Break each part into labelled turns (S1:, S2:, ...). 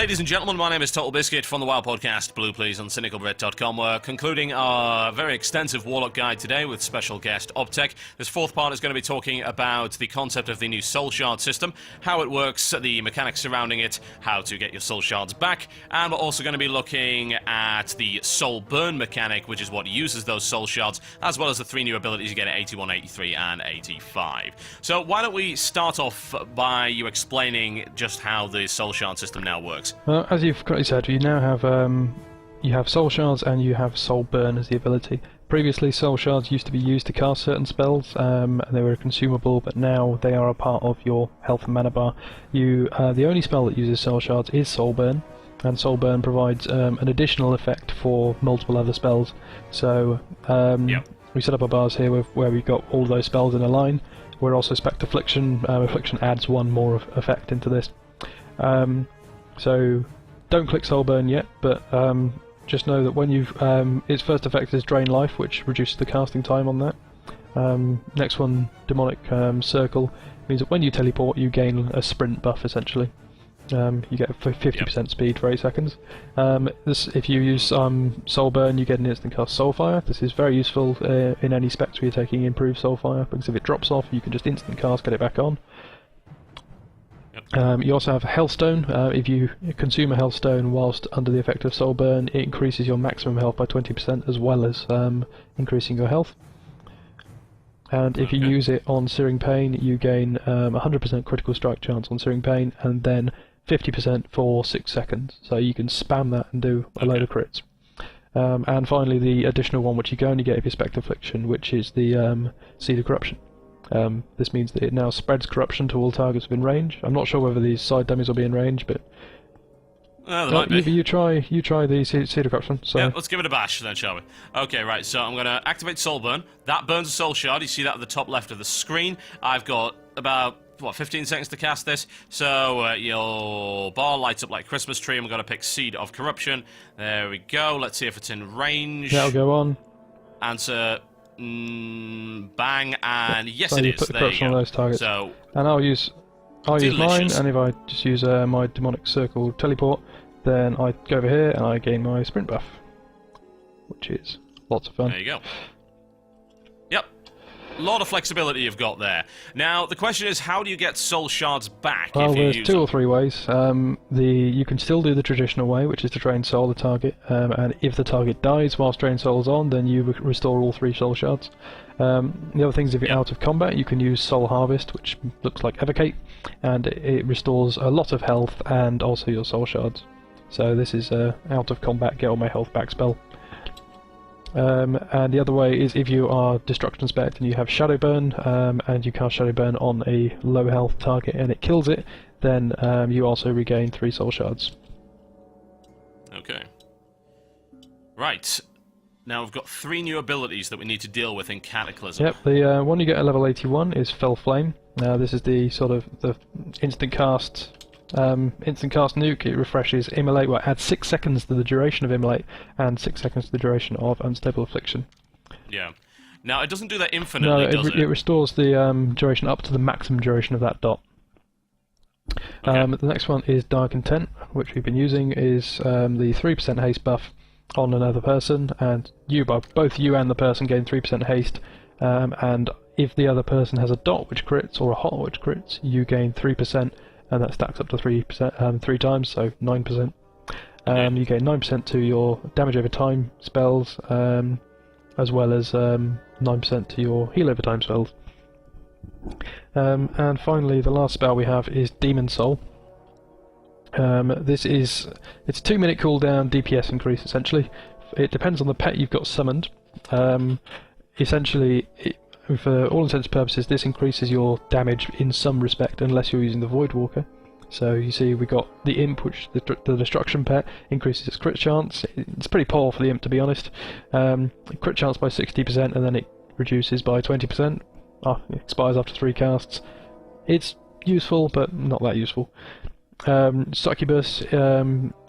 S1: Ladies and gentlemen, my name is Total Biscuit from the WoW podcast, Blue Please on CynicalBrit.com. We're concluding our very extensive Warlock guide today with special guest Optec. This fourth part is going to be talking about the concept of the new Soulshard system, how it works, the mechanics surrounding it, how to get your Soulshards back, and we're also going to be looking at the Soulburn mechanic, which is what uses those Soulshards, as well as the three new abilities you get at 81, 83, and 85. So why don't we start off by you explaining just how the Soulshard system now works.
S2: Well, as you've correctly said, you now have Soulshards and you have Soulburn as the ability. Previously, Soulshards used to be used to cast certain spells, and they were consumable, but now they are a part of your health and mana bar. The only spell that uses Soulshards is Soulburn, and Soulburn provides an additional effect for multiple other spells. So we set up our bars here where we've got all those spells in a line. We're also Spectre Affliction. Affliction adds one more effect into this. So don't click Soulburn yet, but just know that when you've its first effect is Drain Life, which reduces the casting time on that. Next one, Demonic Circle, means that when you teleport you gain a sprint buff essentially. You get 50% speed for 8 seconds. If you use Soulburn, you get an instant cast Soulfire. This is very useful in any specs where you're taking improved Soulfire, because if it drops off you can just instant cast, get it back on. You also have Healthstone. If you consume a Healthstone whilst under the effect of Soulburn, it increases your maximum health by 20% as well as increasing your health. And if you use it on Searing Pain, you gain 100% critical strike chance on Searing Pain, and then 50% for 6 seconds. So you can spam that and do a load of crits. And finally, the additional one, which you can only get if you Spectre Affliction, which is the Seed of Corruption. This means that it now spreads corruption to all targets within range. I'm not sure whether these side dummies will be in range, but you try the Seed of Corruption. So.
S1: Yeah, let's give it a bash then, shall we? Okay, right. So I'm going to activate Soulburn. That burns a Soul Shard. You see that at the top left of the screen. I've got about 15 seconds to cast this. So your bar lights up like a Christmas tree. I'm going to pick Seed of Corruption. There we go. Let's see if it's in range.
S2: That'll go on.
S1: Answer. Bang, and yes,
S2: so
S1: it
S2: you
S1: is.
S2: put the
S1: there you go.
S2: On those targets.
S1: So,
S2: and I'll use mine, and if I just use my Demonic Circle teleport, then I go over here and I gain my sprint buff, which is lots of fun.
S1: There you go. Yep. A lot of flexibility you've got there. Now, the question is, how do you get Soul Shards back?
S2: Well,
S1: if you
S2: there's
S1: use
S2: 2
S1: them?
S2: or 3 ways. You can still do the traditional way, which is to drain soul the target, and if the target dies whilst drain soul's on, then you restore all 3 soul shards. The other thing is, if you're out of combat, you can use Soul Harvest, which looks like Evocate, and it restores a lot of health and also your soul shards. So this is out of combat, get all my health back spell. And the other way is if you are Destruction Spect and you have Shadowburn, and you cast Shadowburn on a low health target and it kills it, then you also regain 3 soul shards.
S1: Okay. Right. Now we've got 3 new abilities that we need to deal with in Cataclysm.
S2: Yep, the one you get at level 81 is Fell Flame. This is the sort of the instant cast nuke. It refreshes Immolate, well, adds 6 seconds to the duration of Immolate and 6 seconds to the duration of Unstable Affliction.
S1: Yeah. Now, it doesn't do that infinitely, does it?
S2: It restores the duration up to the maximum duration of that dot.
S1: Okay.
S2: The next one is Dark Intent, which we've been using, is the 3% haste buff on another person, and both you and the person gain 3% haste, and if the other person has a dot which crits or a hot which crits, you gain 3%. And that stacks up to 3%, 3 times, so 9%. You gain 9% to your damage over time spells, as well as 9% to your heal over time spells. And finally, the last spell we have is Demon Soul. It's a 2-minute cooldown DPS increase essentially. It depends on the pet you've got summoned. Essentially, for all intents and purposes, this increases your damage in some respect, unless you're using the Voidwalker. So you see, we got the Imp, which the Destruction pet increases its crit chance. It's pretty poor for the Imp, to be honest. Crit chance by 60%, and then it reduces by 20%. It expires after 3 casts. It's useful, but not that useful. Succubus,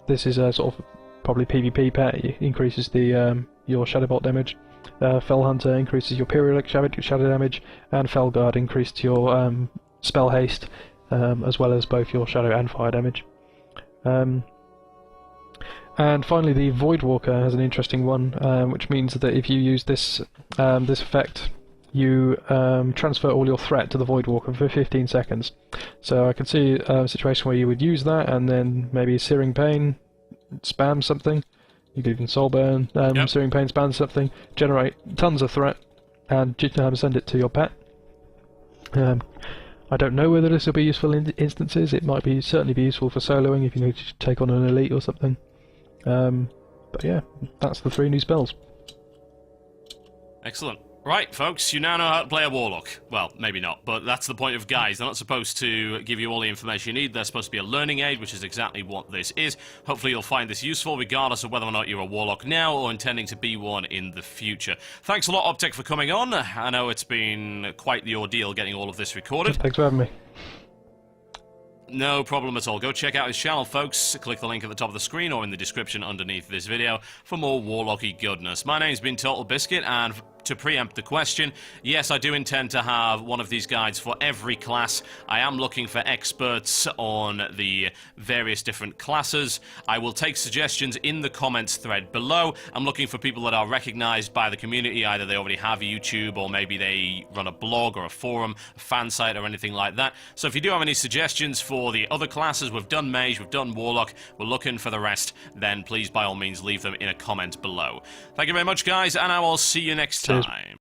S2: this is a sort of probably PvP pet. It increases your Shadowbolt damage. Fell Hunter increases your periodic shadow damage, and Felguard increased your spell haste, as well as both your shadow and fire damage. And finally, the Voidwalker has an interesting one, which means that if you use this this effect, you transfer all your threat to the Voidwalker for 15 seconds. So I can see a situation where you would use that, and then maybe Searing Pain, spam something. You could even Soulburn, Searing Pain, spam something, generate tons of threat, and send it to your pet. I don't know whether this will be useful in instances. It might certainly be useful for soloing if you need to take on an elite or something. But yeah, that's the 3 new spells.
S1: Excellent. Right, folks, you now know how to play a Warlock. Well, maybe not, but that's the point of guides. They're not supposed to give you all the information you need. They're supposed to be a learning aid, which is exactly what this is. Hopefully you'll find this useful, regardless of whether or not you're a Warlock now or intending to be one in the future. Thanks a lot, Optec, for coming on. I know it's been quite the ordeal getting all of this recorded.
S2: Thanks for having me.
S1: No problem at all. Go check out his channel, folks. Click the link at the top of the screen or in the description underneath this video for more Warlocky goodness. My name's been Total Biscuit, and to preempt the question, yes, I do intend to have one of these guides for every class. I am looking for experts on the various different classes. I will take suggestions in the comments thread below. I'm looking for people that are recognized by the community. Either they already have YouTube, or maybe they run a blog or a forum, a fan site, or anything like that. So if you do have any suggestions for the other classes, we've done Mage, we've done Warlock, we're looking for the rest, then please by all means leave them in a comment below. Thank you very much, guys, and I will see you next time.